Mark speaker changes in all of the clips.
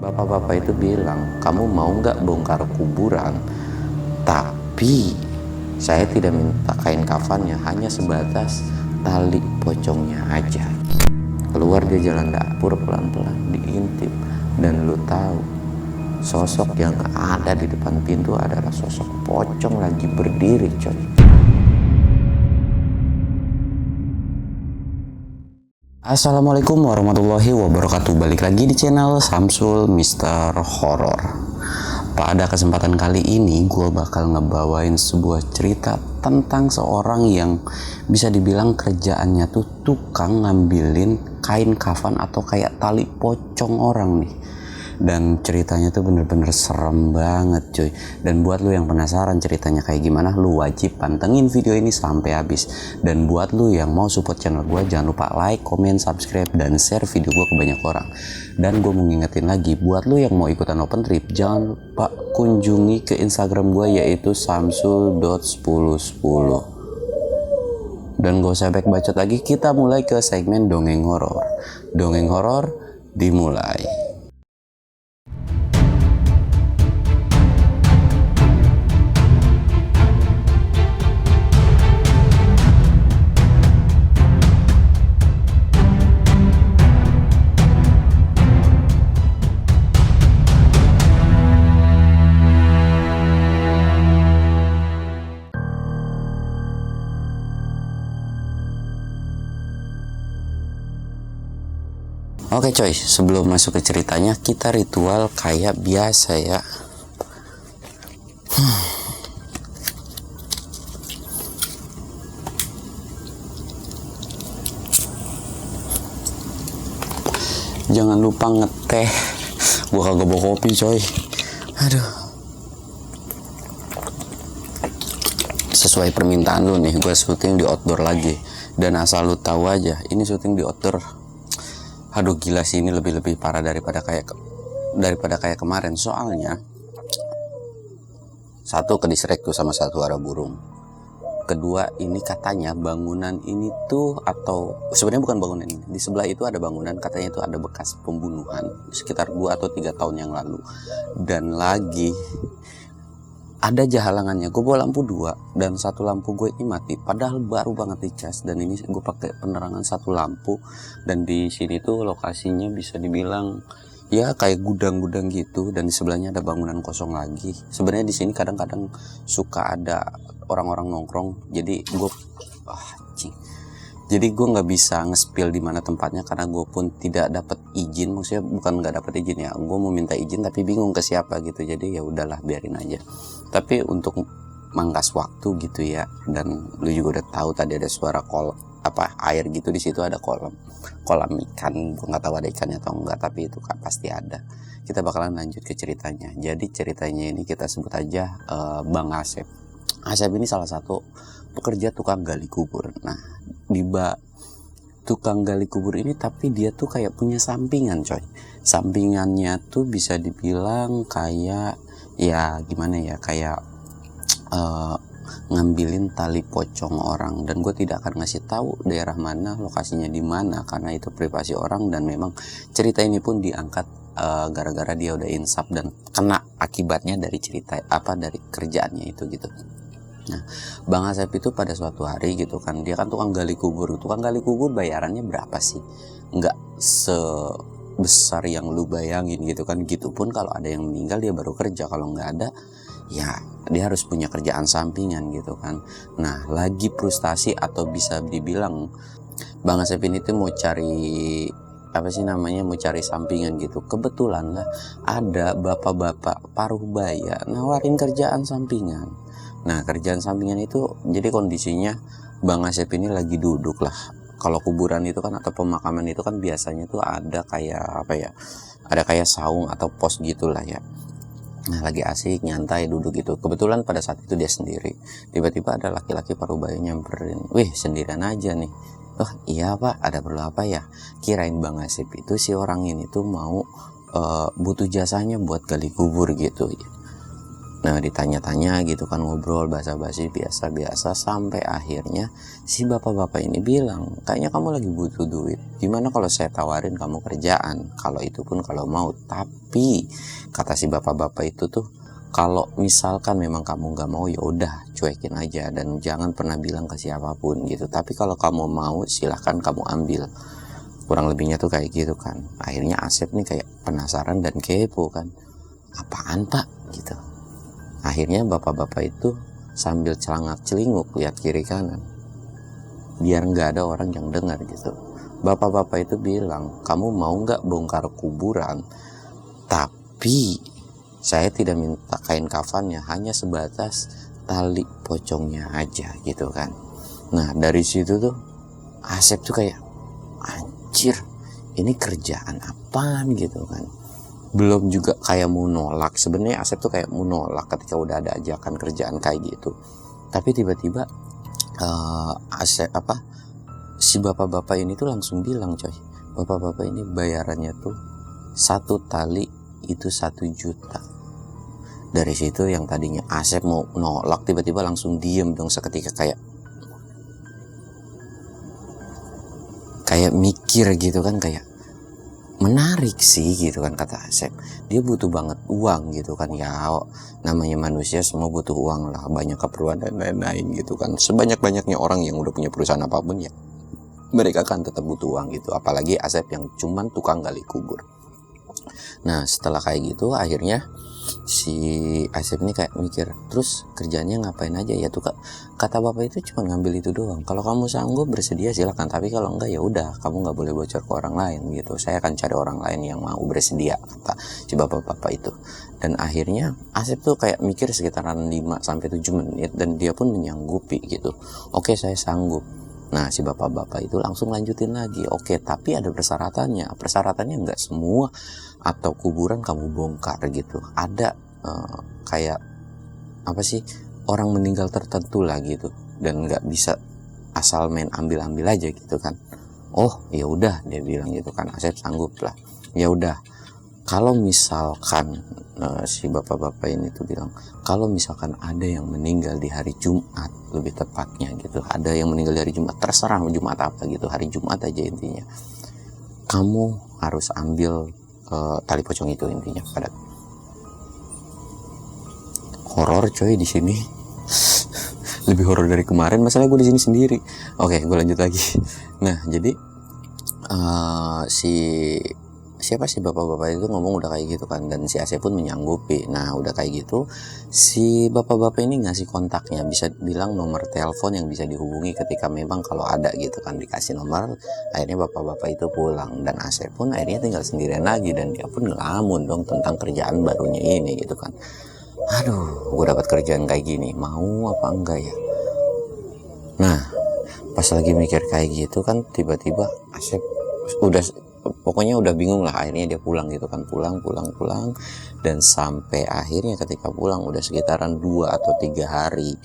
Speaker 1: Bapak-bapak itu bilang, kamu mau nggak bongkar kuburan? Tapi saya tidak minta kain kafannya, hanya sebatas tali pocongnya aja. Keluar dia jalan dapur pelan-pelan, diintip. Dan lu tahu, sosok yang ada di depan pintu adalah sosok pocong lagi berdiri, coy. Assalamualaikum warahmatullahi wabarakatuh. Balik lagi di channel Samsul Mister Horror. Pada kesempatan kali ini gue bakal ngebawain sebuah cerita tentang seorang yang bisa dibilang kerjaannya tuh tukang ngambilin kain kafan atau kayak tali pocong orang nih. Dan ceritanya tuh bener-bener serem banget, cuy. Dan buat lu yang penasaran ceritanya kayak gimana, lu wajib pantengin video ini sampai habis. Dan buat lu yang mau support channel gue, jangan lupa like, comment, subscribe, dan share video gue ke banyak orang. Dan gue mau ngingetin lagi, buat lu yang mau ikutan open trip, jangan lupa kunjungi ke Instagram gue, yaitu samsul.1010. Dan gak usah baik bacot lagi, kita mulai ke segmen dongeng horor. Dongeng horor dimulai. Oke coy, sebelum masuk ke ceritanya, kita ritual kayak biasa ya. Jangan lupa ngeteh. Gua kagak bawa kopi coy. Aduh. Sesuai permintaan lu nih, gue syuting di outdoor lagi. Dan asal lu tahu aja, ini syuting di outdoor. Aduh gila sih, ini lebih parah daripada kayak kemarin. Soalnya satu kedisrek tuh sama satu arah burung. Kedua, ini katanya bangunan ini tuh, atau sebenarnya bukan bangunan ini, di sebelah itu ada bangunan, katanya itu ada bekas pembunuhan sekitar 2 atau 3 tahun yang lalu. Dan lagi ada aja halangannya. Gue bawa lampu 2 dan satu lampu gue ini mati, padahal baru banget dicas. Dan ini gue pakai penerangan satu lampu. Dan di sini tuh lokasinya bisa dibilang ya kayak gudang-gudang gitu, dan di sebelahnya ada bangunan kosong lagi. Sebenarnya di sini kadang-kadang suka ada orang-orang nongkrong. Jadi gue nggak bisa nge-spill di mana tempatnya karena gue pun tidak dapat izin. Maksudnya bukan nggak dapat izin ya, gue mau minta izin tapi bingung ke siapa gitu. Jadi ya udahlah, biarin aja. Tapi untuk mangkas waktu gitu ya, dan lu juga udah tahu tadi ada suara air gitu. Di situ ada kolam ikan. Gue nggak tahu ada ikannya atau enggak, tapi itu kan pasti ada. Kita bakalan lanjut ke ceritanya. Jadi ceritanya ini kita sebut aja Bang Asep. Asep ini salah satu pekerja tukang gali kubur. Nah, tukang gali kubur ini, tapi dia tuh kayak punya sampingan coy. Sampingannya tuh bisa dibilang kayak ya gimana ya, kayak ngambilin tali pocong orang. Dan gue tidak akan ngasih tahu daerah mana, lokasinya di mana, karena itu privasi orang. Dan memang cerita ini pun diangkat gara-gara dia udah insaf dan kena akibatnya dari dari kerjaannya itu gitu. Nah, Bang Asep itu pada suatu hari gitu kan, dia kan tukang gali kubur. Tukang gali kubur bayarannya berapa sih? Nggak sebesar yang lu bayangin gitu kan. Gitu pun kalau ada yang meninggal dia baru kerja, kalau nggak ada ya dia harus punya kerjaan sampingan gitu kan. Nah, lagi frustasi atau bisa dibilang Bang Asep ini tuh mau cari mau cari sampingan gitu. Kebetulan lah ada bapak-bapak paruh baya nawarin kerjaan sampingan. Nah, kerjaan sampingan itu jadi kondisinya Bang Asep ini lagi duduk lah. Kalau kuburan itu kan atau pemakaman itu kan biasanya tuh ada kayak ada kayak saung atau pos gitulah ya. Nah, lagi asik nyantai duduk gitu. Kebetulan pada saat itu dia sendiri. Tiba-tiba ada laki-laki paruh baya nyamperin. Wih, sendirian aja nih. Oh iya pak, ada perlu apa ya? Kirain Bang Asep itu si orang ini tuh mau butuh jasanya buat gali kubur gitu. Nah ditanya-tanya gitu kan, ngobrol basa-basi biasa-biasa, sampai akhirnya si bapak-bapak ini bilang, kayaknya kamu lagi butuh duit, gimana kalau saya tawarin kamu kerjaan, kalau itu pun kalau mau. Tapi kata si bapak-bapak itu tuh, kalau misalkan memang kamu nggak mau, ya udah cuekin aja dan jangan pernah bilang ke siapapun gitu. Tapi kalau kamu mau silahkan kamu ambil. Kurang lebihnya tuh kayak gitu kan. Akhirnya Asep nih kayak penasaran dan kepo kan, apaan pak gitu. Akhirnya bapak-bapak itu sambil celangak-celinguk lihat kiri kanan, biar nggak ada orang yang dengar gitu. Bapak-bapak itu bilang, kamu mau nggak bongkar kuburan, tapi saya tidak minta kain kafannya, hanya sebatas tali pocongnya aja gitu kan. Nah dari situ tuh Asep tuh kayak, anjir ini kerjaan apaan gitu kan. Belum juga kayak mau nolak, sebenarnya Asep tuh kayak mau nolak ketika udah ada ajakan kerjaan kayak gitu. Tapi tiba-tiba Asep si bapak-bapak ini tuh langsung bilang, coy, bapak-bapak ini bayarannya tuh satu tali itu 1 juta. Dari situ yang tadinya Asep mau nolak tiba-tiba langsung diem dong seketika, kayak mikir gitu kan, kayak menarik sih gitu kan kata Asep. Dia butuh banget uang gitu kan, ya namanya manusia semua butuh uang lah, banyak keperluan dan lain-lain gitu kan. Sebanyak-banyaknya orang yang udah punya perusahaan apapun ya mereka kan tetap butuh uang gitu, apalagi Asep yang cuman tukang gali kubur. Nah setelah kayak gitu akhirnya si Asep ini kayak mikir, terus kerjanya ngapain aja ya tuh kak. Kata bapak itu cuma ngambil itu doang, kalau kamu sanggup bersedia silakan, tapi kalau enggak ya udah kamu nggak boleh bocor ke orang lain gitu, saya akan cari orang lain yang mau bersedia, kata si bapak-bapak itu. Dan akhirnya Asep tuh kayak mikir sekitaran 5-7 menit dan dia pun menyanggupi gitu, oke saya sanggup. Nah si bapak-bapak itu langsung lanjutin lagi, oke tapi ada persyaratannya nggak semua atau kuburan kamu bongkar gitu, ada kayak apa sih, orang meninggal tertentu lah gitu, dan nggak bisa asal main ambil-ambil aja gitu kan. Oh ya udah dia bilang gitu kan, Asep sanggup lah. Ya udah kalau misalkan si bapak-bapak ini tuh bilang, kalau misalkan ada yang meninggal di hari Jumat, lebih tepatnya gitu, ada yang meninggal di hari Jumat, terserah Jumat apa gitu, hari Jumat aja intinya, kamu harus ambil tali pocong itu intinya. Pada horor coy di sini. Lebih horor dari kemarin, masalah gue di sini sendiri. Oke gue lanjut lagi. Nah jadi siapa sih bapak-bapak itu ngomong udah kayak gitu kan, dan si Asep pun menyanggupi. Nah udah kayak gitu si bapak-bapak ini ngasih kontaknya, bisa bilang nomor telepon yang bisa dihubungi ketika memang kalau ada gitu kan, dikasih nomor. Akhirnya bapak-bapak itu pulang dan Asep pun akhirnya tinggal sendirian lagi, dan dia pun ngelamun dong tentang kerjaan barunya ini gitu kan. Aduh gue dapat kerjaan kayak gini, mau apa enggak ya. Nah pas lagi mikir kayak gitu kan, tiba-tiba Asep pokoknya udah bingung lah. Akhirnya dia pulang gitu kan, pulang, dan sampai akhirnya ketika pulang udah sekitaran 2-3 hari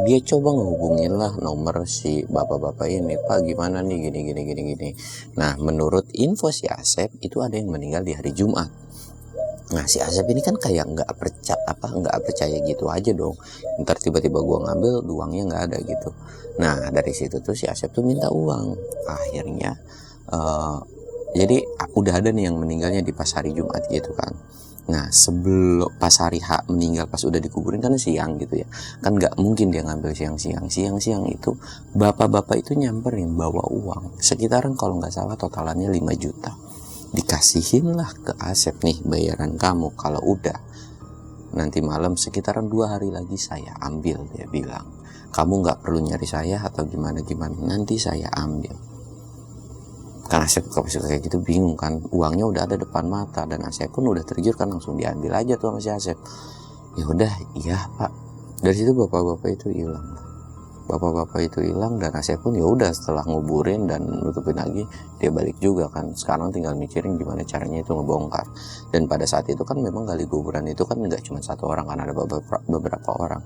Speaker 1: dia coba ngehubungin lah nomor si bapak-bapak ini, pak gimana nih gini. Nah menurut info si Asep itu ada yang meninggal di hari Jumat. Nah si Asep ini kan kayak nggak percaya gitu aja dong, ntar tiba-tiba gua ngambil uangnya nggak ada gitu. Nah dari situ tuh si Asep tuh minta uang. Akhirnya jadi udah ada nih yang meninggalnya di pas hari Jumat gitu kan. Nah sebelum pas hari H meninggal, pas udah dikuburin kan siang gitu ya kan, nggak mungkin dia ngambil siang itu bapak-bapak itu nyamperin bawa uang sekitaran kalau nggak salah totalannya 5 juta. Dikasihin lah ke Asep, nih bayaran kamu, kalau udah nanti malam sekitaran 2 hari lagi saya ambil. Dia bilang kamu nggak perlu nyari saya atau gimana, nanti saya ambil. Kan Asep kalau kayak gitu bingung kan, uangnya udah ada depan mata dan Asep pun udah tergiur kan, langsung diambil aja tuh sama si Asep. Ya udah iya pak. Dari situ bapak-bapak itu hilang dan Asep pun ya udah setelah nguburin dan nutupin lagi dia balik juga kan. Sekarang tinggal mikirin gimana caranya itu ngebongkar. Dan pada saat itu kan memang gali kuburan itu kan nggak cuma satu orang kan, ada beberapa orang.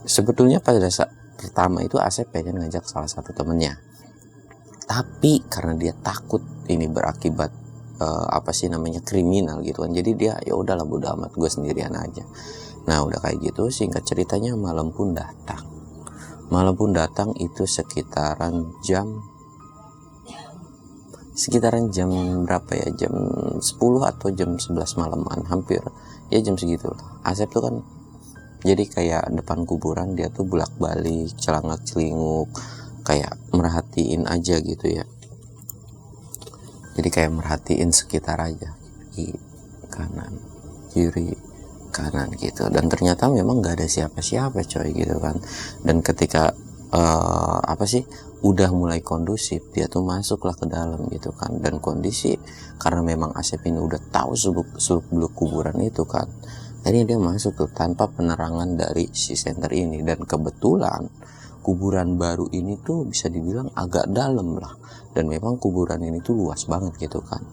Speaker 1: Sebetulnya pada saat pertama itu Asep pengen ngajak salah satu temennya, tapi karena dia takut ini berakibat apa sih namanya, kriminal gitu kan. Jadi dia ya udahlah bodo amat, gue sendirian aja. Nah udah kayak gitu, singkat ceritanya malam pun datang. Malam pun datang itu sekitaran jam berapa ya, jam 10 atau jam 11 malaman, hampir ya jam segitu. Asep tuh kan jadi kayak depan kuburan dia tuh bolak-balik, celangak-celinguk, kayak merhatiin aja gitu ya. Jadi kayak merhatiin sekitar aja, kiri kanan kiri kanan gitu. Dan ternyata memang gak ada siapa-siapa coy gitu kan. Dan ketika udah mulai kondusif, dia tuh masuklah ke dalam gitu kan. Dan kondisi karena memang Asep ini udah tahu seluk-beluk kuburan itu kan, akhirnya dia masuk tuh tanpa penerangan dari si senter ini. Dan kebetulan kuburan baru ini tuh bisa dibilang agak dalam lah, dan memang kuburan ini tuh luas banget gitu kan.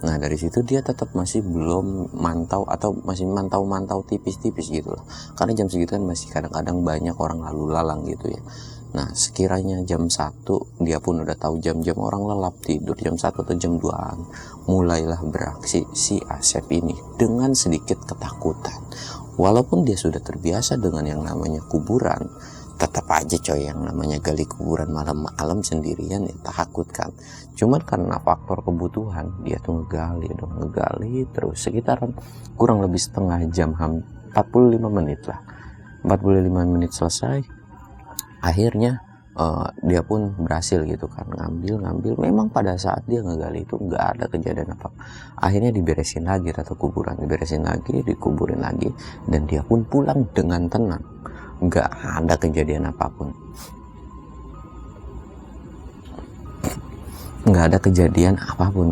Speaker 1: Nah dari situ dia tetap masih belum mantau, atau masih mantau tipis-tipis gitu lah, karena jam segitu kan masih kadang-kadang banyak orang lalu lalang gitu ya. Nah sekiranya jam 1 dia pun udah tahu jam-jam orang lelap tidur, jam 1 atau jam 2an mulailah beraksi si Asep ini dengan sedikit ketakutan. Walaupun dia sudah terbiasa dengan yang namanya kuburan, tetap aja coy, yang namanya gali kuburan malam-malam sendirian ya takut kan. Cuman karena faktor kebutuhan dia tuh ngegali terus sekitaran kurang lebih setengah jam, 45 menit lah. 45 menit selesai, akhirnya dia pun berhasil gitu kan, ngambil. Memang pada saat dia ngegali itu nggak ada kejadian apa. Akhirnya diberesin lagi atau kuburan, dikuburin lagi, dan dia pun pulang dengan tenang, nggak ada kejadian apapun.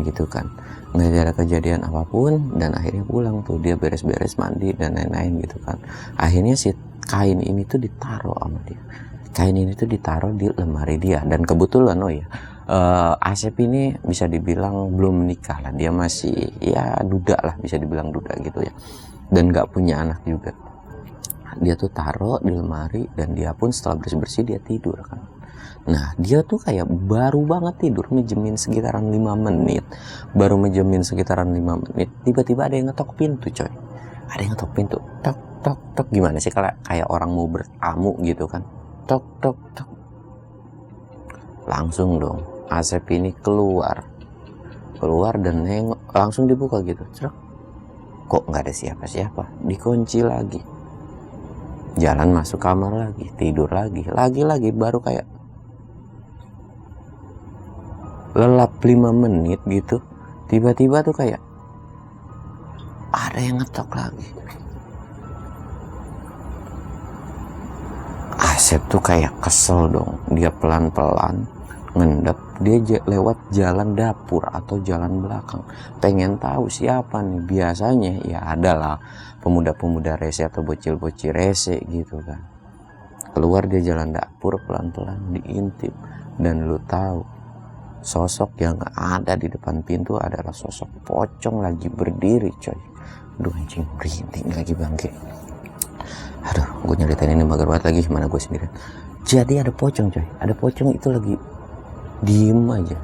Speaker 1: Gitu kan, nggak ada kejadian apapun. Dan akhirnya pulang tuh, dia beres-beres mandi dan lain-lain gitu kan. Akhirnya si kain ini tuh ditaruh sama dia. Kain ini tuh ditaruh di lemari dia. Dan kebetulan Asep ini bisa dibilang belum menikah lah, dia masih ya duda lah, bisa dibilang duda gitu ya, dan nggak punya anak juga. Dia tuh taruh di lemari, dan dia pun setelah bersih-bersih dia tidur kan. Nah dia tuh kayak baru banget tidur, menjemin sekitaran 5 menit, tiba-tiba ada yang ngetok pintu coy. Tok tok tok, gimana sih kayak orang mau bertamu gitu kan. Tok tok tok, langsung dong Asep ini keluar dan nengok, langsung dibuka gitu, cerek, kok nggak ada siapa-siapa. Dikunci lagi, jalan masuk kamar lagi, tidur lagi, baru kayak lelap 5 menit gitu, tiba-tiba tuh kayak ada yang ngetok lagi. Asep tuh kayak kesel dong, dia pelan-pelan ngendep, dia lewat jalan dapur atau jalan belakang, pengen tahu siapa nih. Biasanya ya adalah pemuda-pemuda rese atau bocil-bocil rese gitu kan. Keluar dia jalan dapur pelan-pelan, diintip, dan lu tahu sosok yang ada di depan pintu adalah sosok pocong lagi berdiri coy. Aduh anjing, merinding lagi bangke. Aduh, gue nyeritain ini mager banget lagi, gimana gue sendirian. Jadi ada pocong coy, itu lagi diem aja.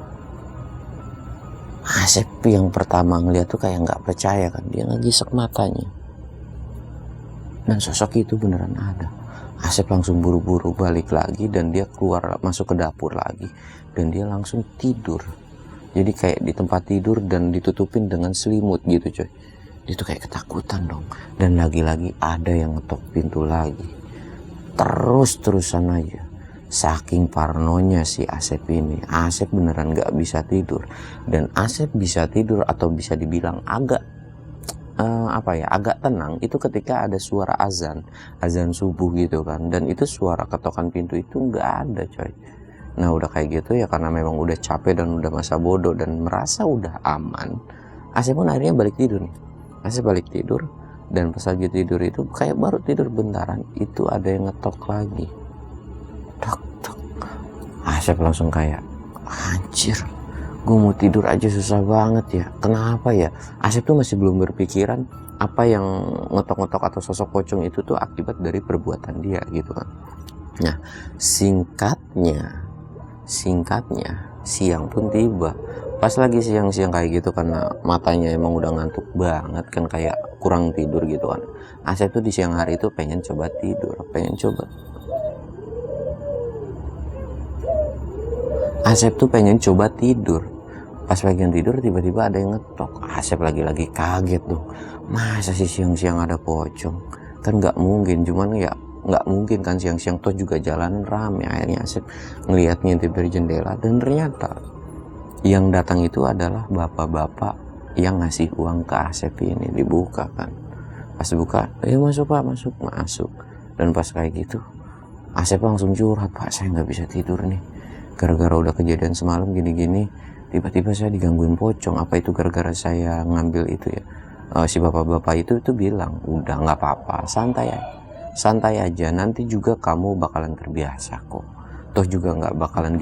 Speaker 1: Asep yang pertama ngeliat tuh kayak nggak percaya kan, dia ngegisek matanya, dan sosok itu beneran ada. Asep langsung buru-buru balik lagi, dan dia keluar masuk ke dapur lagi, dan dia langsung tidur. Jadi kayak di tempat tidur dan ditutupin dengan selimut gitu coy. Dia tuh kayak ketakutan dong, dan lagi-lagi ada yang ngetok pintu lagi, terus-terusan aja. Saking parnonya si Asep ini, Asep beneran gak bisa tidur. Dan Asep bisa tidur atau bisa dibilang agak agak tenang itu ketika ada suara azan subuh gitu kan. Dan itu suara ketokan pintu itu gak ada coy. Nah udah kayak gitu ya, karena memang udah capek dan udah masa bodoh dan merasa udah aman, Asep pun akhirnya balik tidur nih. Asep balik tidur, dan pas lagi tidur itu kayak baru tidur bentaran, itu ada yang ngetok lagi. Tok tok. Asep langsung kayak, anjir, gue mau tidur aja susah banget ya, kenapa ya? Asep tuh masih belum berpikiran apa yang ngetok-ngetok atau sosok pocong itu tuh akibat dari perbuatan dia gitu kan. Nah singkatnya siang pun tiba, Pas lagi siang-siang kayak gitu karena matanya emang udah ngantuk banget kan, kayak kurang tidur gitu kan. Asep tuh di siang hari itu pengen coba tidur, Asep tuh pengen coba tidur. Pas bagian tidur tiba-tiba ada yang ngetok. Asep lagi-lagi kaget dong. Masa sih siang-siang ada pocong? Kan nggak mungkin, cuman ya nggak mungkin kan siang-siang, toh juga jalanan rame. Akhirnya Asep ngeliat ngintip dari jendela dan ternyata yang datang itu adalah bapak-bapak yang ngasih uang ke Asep ini. Dibuka kan. Pas buka, masuk pak, masuk. Dan pas kayak gitu, Asep langsung curhat, Pak saya nggak bisa tidur nih. Gara-gara udah kejadian semalam gini-gini, tiba-tiba saya digangguin pocong. Apa itu gara-gara saya ngambil itu ya? Si bapak-bapak itu bilang, udah nggak apa-apa, santai aja. Nanti juga kamu bakalan terbiasa kok. Toh juga nggak bakalan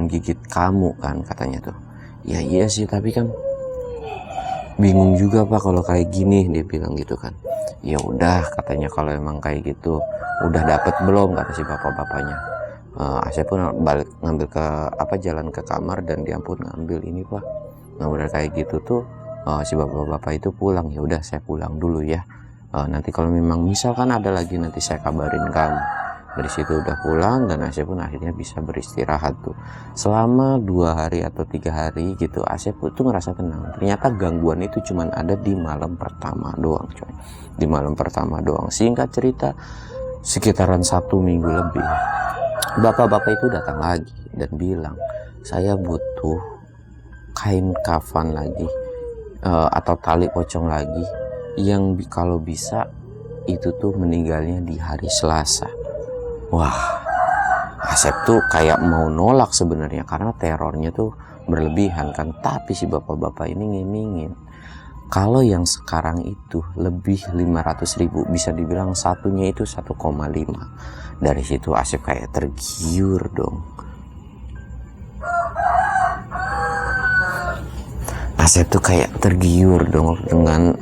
Speaker 1: gigit kamu kan, katanya tuh. Ya iya sih, tapi kan bingung juga Pak kalau kayak gini, dia bilang gitu kan. Ya udah, katanya kalau emang kayak gitu, udah dapet belum, kata si bapak-bapaknya. Asep pun balik ngambil jalan ke kamar dan dia pun ngambil ini Pak. Nah udah kayak gitu tuh si bapak-bapak itu pulang. Ya udah saya pulang dulu ya. Nanti kalau memang misalkan ada lagi nanti saya kabarin kamu. Dari situ udah pulang dan Asep pun akhirnya bisa beristirahat tuh. Selama 2 hari atau 3 hari gitu Asep tuh ngerasa tenang. Ternyata gangguan itu cuman ada di malam pertama doang coy. Di malam pertama doang. Singkat cerita sekitaran 1 minggu lebih, bapak-bapak itu datang lagi dan bilang, saya butuh kain kafan lagi atau tali pocong lagi yang kalau bisa itu tuh meninggalnya di hari Selasa. Wah, Asep tuh kayak mau nolak sebenarnya karena terornya tuh berlebihan kan. Tapi si bapak-bapak ini ngimingin kalau yang sekarang itu lebih 500.000, bisa dibilang satunya itu 1,5. Dari situ Asep kayak tergiur dong. Asep tuh kayak tergiur dong dengan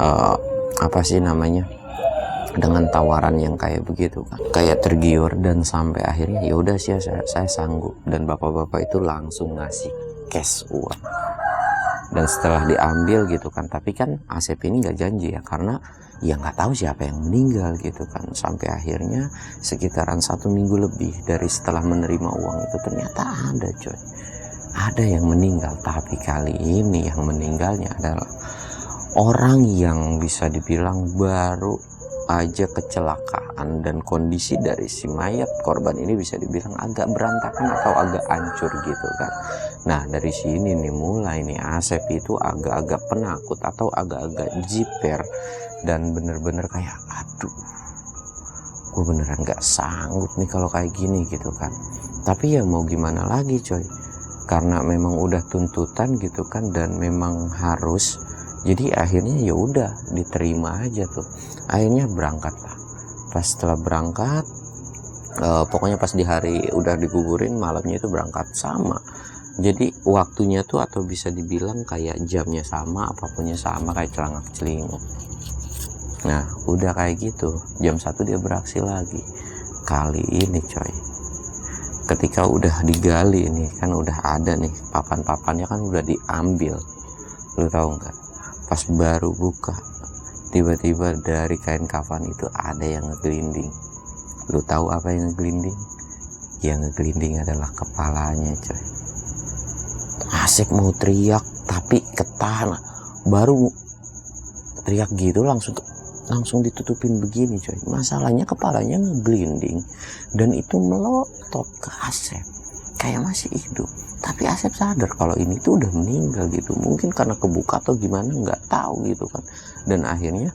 Speaker 1: dengan tawaran yang kayak begitu kan. Kayak tergiur dan sampai akhirnya ya udah sih saya sanggup, dan bapak-bapak itu langsung ngasih cash uang. Dan setelah diambil gitu kan, tapi kan Asep ini nggak janji ya, karena ya nggak tahu siapa yang meninggal gitu kan. Sampai akhirnya sekitaran 1 minggu lebih dari setelah menerima uang itu, ternyata ada coy, ada yang meninggal. Tapi kali ini yang meninggalnya adalah orang yang bisa dibilang baru aja kecelakaan, dan kondisi dari si mayat korban ini bisa dibilang agak berantakan atau agak hancur gitu kan. Nah dari sini nih mulai nih Asep itu agak-agak penakut atau agak-agak jiper, dan bener-bener kayak aduh, gue beneran gak sanggup nih kalau kayak gini gitu kan. Tapi ya mau gimana lagi coy, karena memang udah tuntutan gitu kan, dan memang harus. Jadi akhirnya ya udah diterima aja tuh. Akhirnya berangkat lah. Pas setelah berangkat, pokoknya pas di hari udah dikuburin, malamnya itu berangkat sama. Jadi waktunya tuh atau bisa dibilang kayak jamnya sama, apapunnya sama, kayak celangak-celinguk. Nah udah kayak gitu, jam 1 dia beraksi lagi. Kali ini coy, ketika udah digali nih kan, udah ada nih papan-papannya kan udah diambil. Lu tahu nggak? Pas baru buka, tiba-tiba dari kain kafan itu ada yang ngegelinding. Lu tahu apa yang ngegelinding? Yang ngegelinding adalah kepalanya coy. Asep mau teriak tapi ketahan, baru teriak gitu langsung ditutupin begini coy. Masalahnya kepalanya ngegelinding dan itu melotot ke Asep kayak masih hidup. Tapi Asep sadar kalau ini tuh udah meninggal gitu. Mungkin karena kebuka atau gimana, nggak tahu gitu kan. Dan akhirnya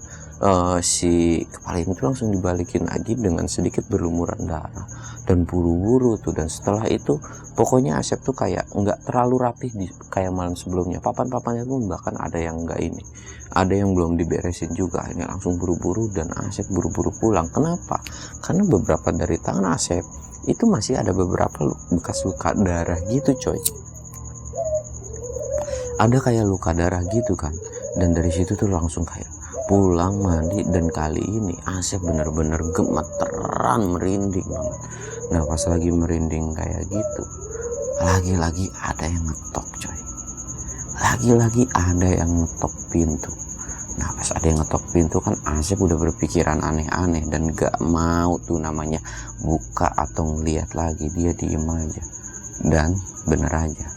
Speaker 1: si kepala ini tuh langsung dibalikin lagi dengan sedikit berlumuran darah. Dan buru-buru tuh. Dan setelah itu pokoknya Asep tuh kayak nggak terlalu rapih kayak malam sebelumnya. Papan-papannya pun bahkan ada yang nggak ini, ada yang belum diberesin juga. Ini langsung buru-buru dan Asep buru-buru pulang. Kenapa? Karena beberapa dari tangan Asep itu masih ada beberapa bekas luka darah gitu coy. Ada kayak luka darah gitu kan. Dan dari situ tuh langsung kayak pulang mandi, dan kali ini Asep bener-bener gemeteran, merinding banget. Nah pas lagi merinding kayak gitu, lagi-lagi ada yang ngetok coy, lagi-lagi ada yang ngetok pintu. Nah pas ada yang ngetok pintu kan Asep udah berpikiran aneh-aneh dan gak mau tuh namanya buka atau ngeliat lagi, dia diem aja. Dan bener aja,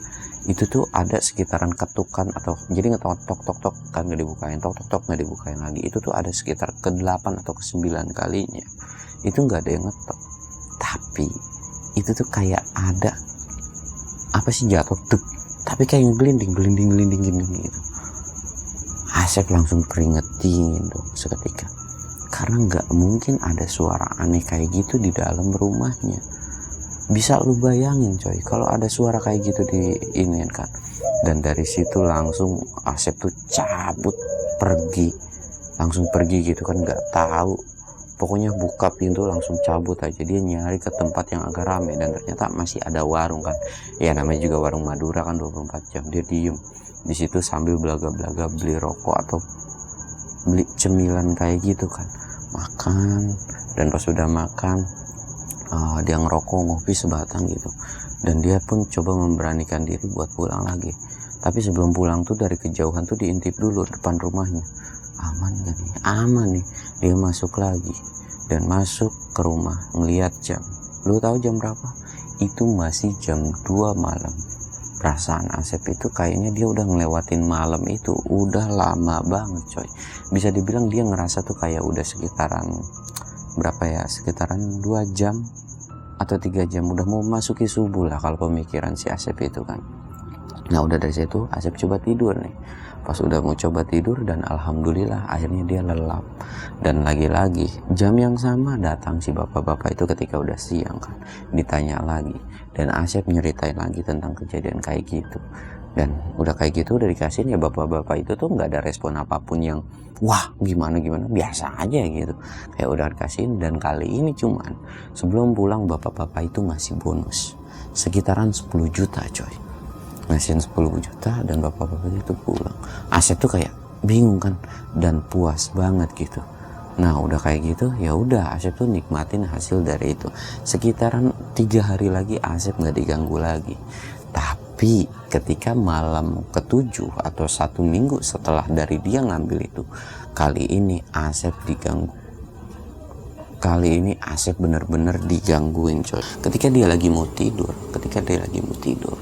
Speaker 1: itu tuh ada sekitaran ketukan atau jadi ngetok tok tok tok kan gak dibukain, tok tok tok gak dibukain lagi, itu tuh ada sekitar ke-8 atau ke-9 kalinya itu gak ada yang ngetok. Tapi itu tuh kayak ada apa sih, jatuh tuh, tapi kayak gelinding gitu. Asep langsung keringetin dong seketika, karena nggak mungkin ada suara aneh kayak gitu di dalam rumahnya. Bisa lu bayangin coy kalau ada suara kayak gitu di ini kan. Dan dari situ langsung Asep tuh cabut pergi, langsung pergi gitu kan, nggak tahu, pokoknya buka pintu langsung cabut aja. Dia nyari ke tempat yang agak rame dan ternyata masih ada warung kan, ya namanya juga warung Madura kan 24 jam. Dia diem di situ sambil belaga-belaga beli rokok atau beli cemilan kayak gitu kan, makan. Dan pas sudah makan dia ngerokok, ngopi sebatang gitu, dan dia pun coba memberanikan diri buat pulang lagi. Tapi sebelum pulang tuh dari kejauhan tuh diintip dulu depan rumahnya, aman gak nih, aman nih. Dia masuk lagi dan masuk ke rumah, ngeliat jam. Lu tahu jam berapa? Itu masih jam 2 malam. Perasaan Asep itu kayaknya dia udah ngelewatin malam itu udah lama banget coy. Bisa dibilang dia ngerasa tuh kayak udah sekitaran berapa ya, sekitaran 2 jam atau 3 jam, udah mau masuki subuh lah kalau pemikiran si Asep itu kan. Nah udah dari situ Asep coba tidur nih. Pas udah mau coba tidur dan alhamdulillah akhirnya dia lelap. Dan lagi-lagi jam yang sama datang si bapak-bapak itu ketika udah siang kan, ditanya lagi. Dan Asep nyeritain lagi tentang kejadian kayak gitu. Dan udah kayak gitu udah dikasihin ya, bapak-bapak itu tuh nggak ada respon apapun yang wah gimana, biasa aja gitu, kayak udah dikasihin. Dan kali ini cuman sebelum pulang bapak-bapak itu ngasih bonus sekitaran 10 juta coy, ngasihin 10 juta dan bapak-bapak itu pulang. Asep tuh kayak bingung kan dan puas banget gitu. Nah udah kayak gitu ya udah Asep tuh nikmatin hasil dari itu. Sekitaran 3 hari lagi Asep nggak diganggu lagi. Tapi ketika malam ke-7 atau 1 minggu setelah dari dia ngambil itu, kali ini Asep diganggu. Kali ini Asep bener-bener digangguin coy. Ketika dia lagi mau tidur,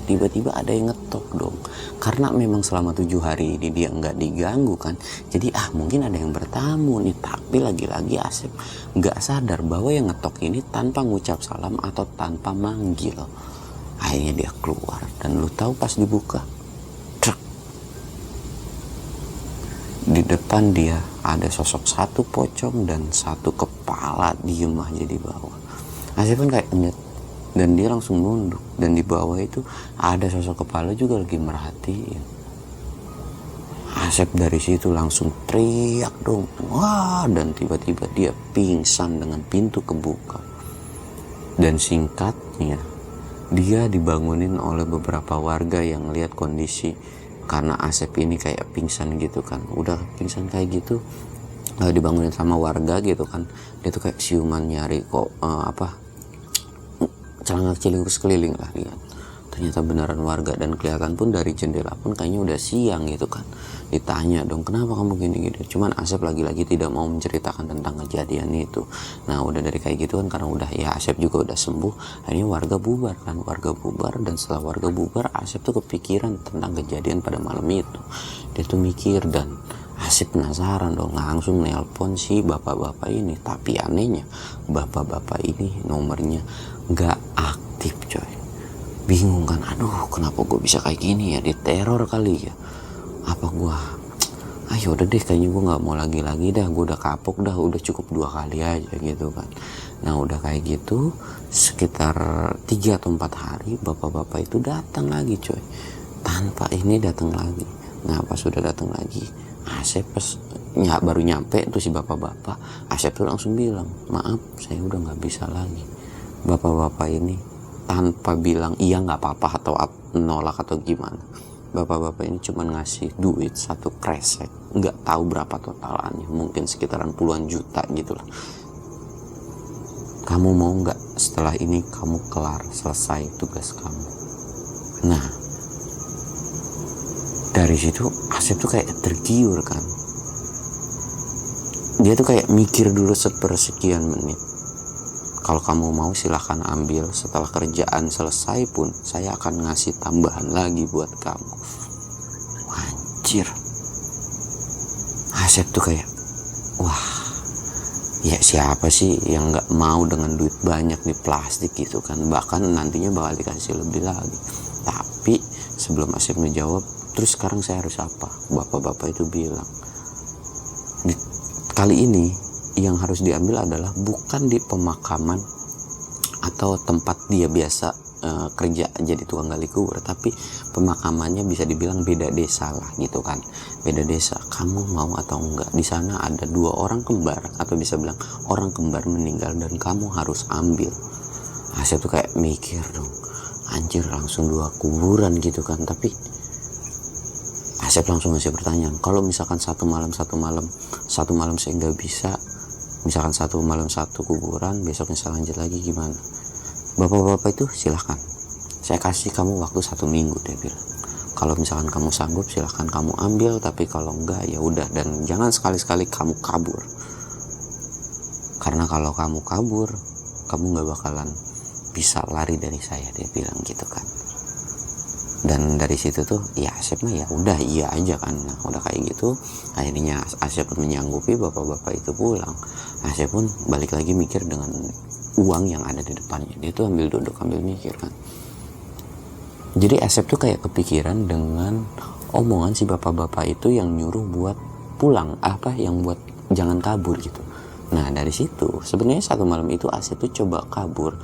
Speaker 1: tiba-tiba ada yang ngetok dong. Karena memang selama 7 hari ini dia nggak diganggu kan, jadi mungkin ada yang bertamu nih. Tapi lagi-lagi Asep nggak sadar bahwa yang ngetok ini tanpa ngucap salam atau tanpa manggil. Akhirnya dia keluar dan lu tahu pas dibuka, truk, di depan dia ada sosok satu pocong dan satu kepala diem aja di bawah. Asep pun kayak nyet dan dia langsung nunduk, dan di bawah itu ada sosok kepala juga lagi merhatiin. Asep dari situ langsung teriak dong, wah, dan tiba-tiba dia pingsan dengan pintu kebuka. Dan singkatnya dia dibangunin oleh beberapa warga yang lihat kondisi, karena Asep ini kayak pingsan gitu kan, udah pingsan kayak gitu, dibangunin sama warga gitu kan. Dia tuh kayak siuman nyari kok celana cilurus keliling lah lihat. Ternyata beneran warga, dan kelihatan pun dari jendela pun kayaknya udah siang gitu kan. Ditanya dong, kenapa kamu gini-gini? Cuman Asep lagi-lagi tidak mau menceritakan tentang kejadian itu. Nah udah dari kayak gitu kan, karena udah ya Asep juga udah sembuh, akhirnya warga bubar. Dan setelah warga bubar, Asep tuh kepikiran tentang kejadian pada malam itu. Dia tuh mikir dan Asep penasaran dong, langsung nelpon si bapak-bapak ini. Tapi anehnya bapak-bapak ini nomornya nggak aktif coy. Bingung kan, aduh kenapa gue bisa kayak gini ya, diteror kali ya, apa gue ayo udah deh kayaknya gue nggak mau lagi dah, gue udah kapok dah, udah cukup 2 kali aja gitu kan. Nah udah kayak gitu sekitar 3 atau 4 hari bapak-bapak itu datang lagi coy, tanpa ini datang lagi. Nah pas sudah datang lagi, Asep baru nyampe tuh si bapak-bapak, Asep tuh langsung bilang, maaf saya udah nggak bisa lagi. Bapak-bapak ini tanpa bilang iya nggak apa-apa atau nolak atau gimana, bapak-bapak ini cuma ngasih duit 1 kresek, nggak tahu berapa totalannya, mungkin sekitaran puluhan juta gitu lah. Kamu mau nggak setelah ini kamu kelar selesai tugas kamu? Nah dari situ Asep tuh kayak tergiur kan, dia tuh kayak mikir dulu sepersekian menit, kalau kamu mau silahkan ambil, setelah kerjaan selesai pun saya akan ngasih tambahan lagi buat kamu. Anjir, Asep tuh kayak wah, ya siapa sih yang gak mau dengan duit banyak di plastik gitu kan, bahkan nantinya bakal dikasih lebih lagi. Tapi sebelum Asep menjawab, terus sekarang saya harus apa, bapak-bapak itu bilang, kali ini yang harus diambil adalah bukan di pemakaman atau tempat dia biasa kerja jadi tukang gali kubur, tapi pemakamannya bisa dibilang beda desa lah gitu kan, beda desa. Kamu mau atau enggak, di sana ada 2 orang kembar, atau bisa bilang orang kembar meninggal dan kamu harus ambil. Saya tuh kayak mikir dong, anjir langsung 2 kuburan gitu kan. Tapi Asep langsung ngasih pertanyaan, kalau misalkan satu malam saya nggak bisa, misalkan 1 malam 1 kuburan, besoknya saya lanjut lagi, gimana? Bapak-bapak itu silahkan, saya kasih kamu waktu 1 minggu, dia bilang. Kalau misalkan kamu sanggup silahkan kamu ambil, tapi kalau enggak ya udah, dan jangan sekali-sekali kamu kabur, karena kalau kamu kabur kamu nggak bakalan bisa lari dari saya, dia bilang gitu kan. Dan dari situ tuh ya Asep mah ya udah iya aja kan. Nah udah kayak gitu akhirnya Asep pun menyanggupi, bapak-bapak itu pulang. Asep pun balik lagi mikir dengan uang yang ada di depannya, dia tuh ambil duduk ambil mikir kan. Jadi Asep tuh kayak kepikiran dengan omongan si bapak-bapak itu yang nyuruh buat pulang, apa yang buat jangan kabur gitu. Nah dari situ sebenarnya 1 malam itu Asep tuh coba kabur,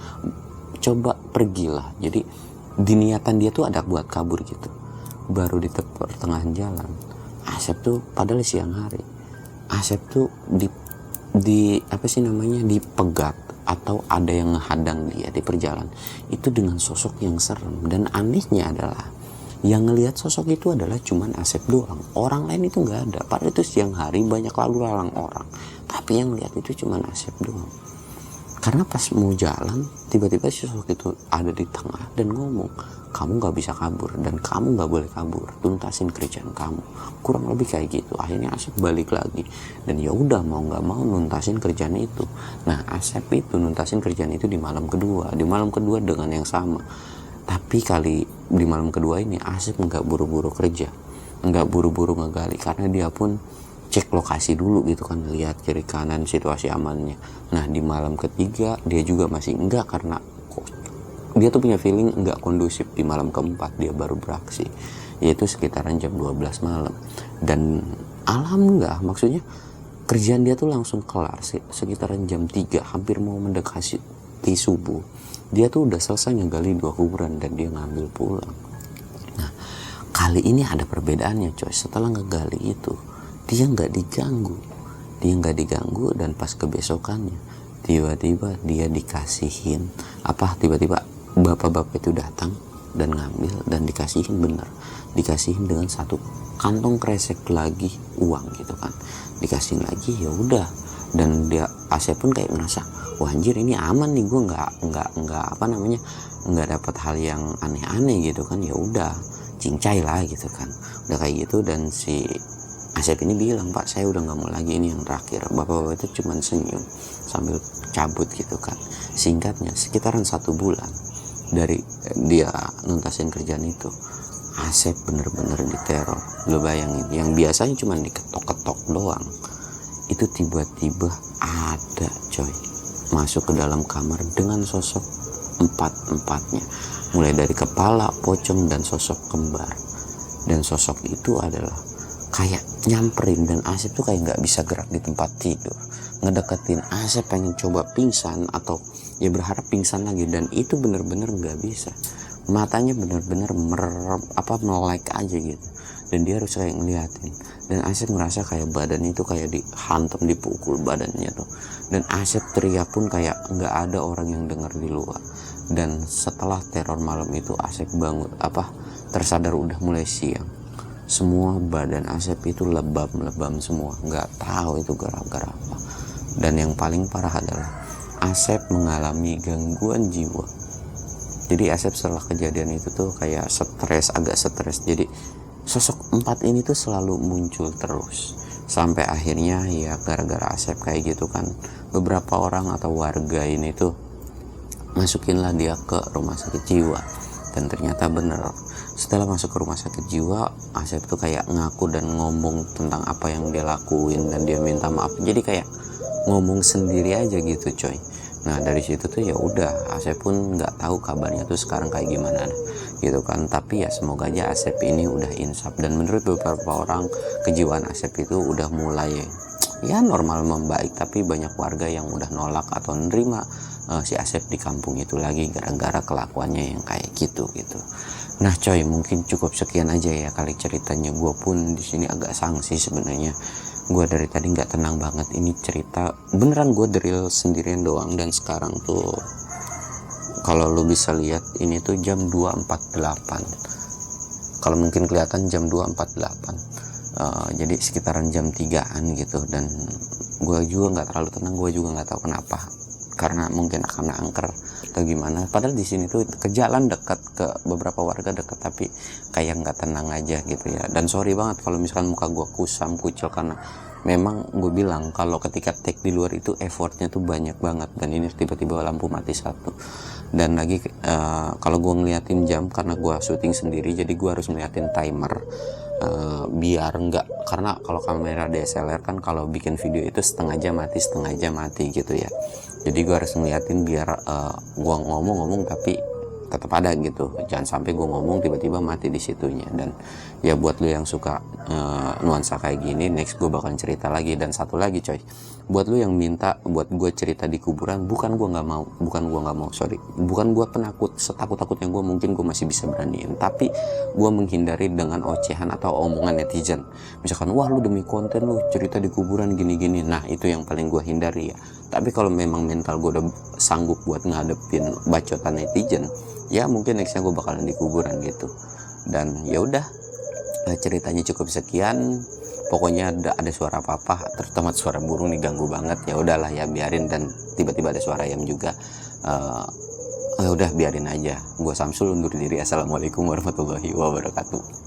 Speaker 1: coba pergilah. Jadi diniatan dia tuh ada buat kabur gitu. Baru di pertengahan jalan Asep tuh, padahal siang hari, Asep tuh di apa sih namanya, dipegat atau ada yang ngehadang dia di perjalanan itu dengan sosok yang serem. Dan anehnya adalah yang ngelihat sosok itu adalah cuman Asep doang, orang lain itu nggak ada. Padahal itu siang hari banyak lalu lalang orang, tapi yang lihat itu cuman Asep doang. Karena pas mau jalan tiba-tiba sosok itu ada di tengah dan ngomong, kamu nggak bisa kabur dan kamu nggak boleh kabur, tuntasin kerjaan kamu, kurang lebih kayak gitu. Akhirnya Asep balik lagi dan ya udah mau nggak mau nuntasin kerjaan itu. Nah Asep itu nuntasin kerjaan itu di malam kedua dengan yang sama. Tapi kali di malam kedua ini Asep nggak buru-buru kerja, nggak buru-buru ngegali, karena dia pun cek lokasi dulu gitu kan, lihat kiri kanan situasi amannya. Nah di malam ketiga dia juga masih enggak, karena dia tuh punya feeling enggak kondusif. Di malam keempat dia baru beraksi, yaitu sekitaran jam 12 malam. Dan alhamdulillah, maksudnya kerjaan dia tuh langsung kelar sekitaran jam 3, hampir mau mendekati subuh. Dia tuh udah selesai ngegali 2 kuburan dan dia ngambil pulang. Nah kali ini ada perbedaannya coy. Setelah ngegali itu dia nggak diganggu, dan pas kebesokannya tiba-tiba dia dikasihin tiba-tiba bapak-bapak itu datang dan ngambil dan dikasihin dengan 1 kantong kresek lagi uang gitu kan, dikasihin lagi. Ya udah, dan dia Asep pun kayak merasa, wah anjir ini aman nih, gue nggak dapat hal yang aneh-aneh gitu kan. Ya udah cincai lah gitu kan, udah kayak gitu. Dan si Asep ini bilang, Pak saya udah gak mau lagi, ini yang terakhir. Bapak-bapak itu cuma senyum sambil cabut gitu kan. Singkatnya sekitaran 1 bulan dari dia nuntasin kerjaan itu, Asep bener-bener diteror. Lo bayangin, yang biasanya cuma diketok-ketok doang, itu tiba-tiba ada coy masuk ke dalam kamar dengan sosok 4-empatnya, mulai dari kepala, pocong, dan sosok kembar. Dan sosok itu adalah kayak nyamperin, dan Asep tuh kayak nggak bisa gerak di tempat tidur, ngedeketin Asep, pengen coba pingsan atau ya berharap pingsan lagi, dan itu bener-bener nggak bisa. Matanya bener-bener melek aja gitu, dan dia harus kayak ngeliatin. Dan Asep merasa kayak badannya itu kayak dihantam, dipukul badannya tuh. Dan Asep teriak pun kayak nggak ada orang yang dengar di luar. Dan setelah teror malam itu Asep bangun tersadar udah mulai siang. Semua badan Asep itu lebam semua, nggak tahu itu gara-gara apa. Dan yang paling parah adalah Asep mengalami gangguan jiwa Jadi Asep setelah kejadian itu tuh kayak agak stres. Jadi sosok 4 ini tuh selalu muncul terus. Sampai akhirnya ya gara-gara Asep kayak gitu kan, beberapa orang atau warga ini tuh masukinlah dia ke rumah sakit jiwa. Dan ternyata bener, setelah masuk ke rumah sakit jiwa, Asep tuh kayak ngaku dan ngomong tentang apa yang dia lakuin dan dia minta maaf. Jadi kayak ngomong sendiri aja gitu coy. Nah dari situ tuh ya udah, Asep pun nggak tahu kabarnya tuh sekarang kayak gimana gitu kan. Tapi ya semoga aja Asep ini udah insaf, dan menurut beberapa orang kejiwaan Asep itu udah mulai ya normal membaik. Tapi banyak warga yang udah nolak atau nerima si Asep di kampung itu lagi gara-gara kelakuannya yang kayak gitu. Nah coy, mungkin cukup sekian aja ya kali ceritanya. Gue pun di sini agak sangsi sebenarnya. Gue dari tadi nggak tenang banget. Ini cerita beneran gue drill sendirian doang. Dan sekarang tuh kalau lo bisa lihat ini tuh jam 2.48. Kalau mungkin kelihatan jam 2.48. Jadi sekitaran jam 3-an gitu. Dan gue juga nggak terlalu tenang. Gue juga nggak tahu kenapa. Karena mungkin akan angker atau gimana. Padahal di sini tuh ke jalan dekat, ke beberapa warga dekat, tapi kayak nggak tenang aja gitu ya. Dan sorry banget kalau misalkan muka gue kusam kucel, karena memang gue bilang kalau ketika take di luar itu effortnya tuh banyak banget. Dan ini tiba-tiba lampu mati satu. Dan lagi kalau gue ngeliatin jam, karena gue syuting sendiri, jadi gue harus ngeliatin timer. Biar enggak, karena kalau kamera DSLR kan kalau bikin video itu setengah jam mati gitu ya. Jadi gue harus ngeliatin biar gue ngomong tapi tetap ada gitu. Jangan sampai gue ngomong tiba-tiba mati di situnya. Dan ya buat lo yang suka nuansa kayak gini, next gue bakal cerita lagi. Dan satu lagi coy, buat lo yang minta buat gue cerita di kuburan, bukan gue penakut, setakut-takutnya gue mungkin gue masih bisa beraniin, tapi gue menghindari dengan ocehan atau omongan netizen. Misalkan, wah lu demi konten lu cerita di kuburan gini-gini, nah itu yang paling gue hindari ya. Tapi kalau memang mental gue udah sanggup buat ngadepin bacotan netizen, ya mungkin nextnya gue bakalan di kuburan gitu. Dan ya udah, ceritanya cukup sekian. Pokoknya ada suara apa-apa, terutama suara burung nih ganggu banget. Ya udahlah ya, biarin. Dan tiba-tiba ada suara ayam juga. Ya udah biarin aja. Gue Samsul undur diri. Assalamualaikum warahmatullahi wabarakatuh.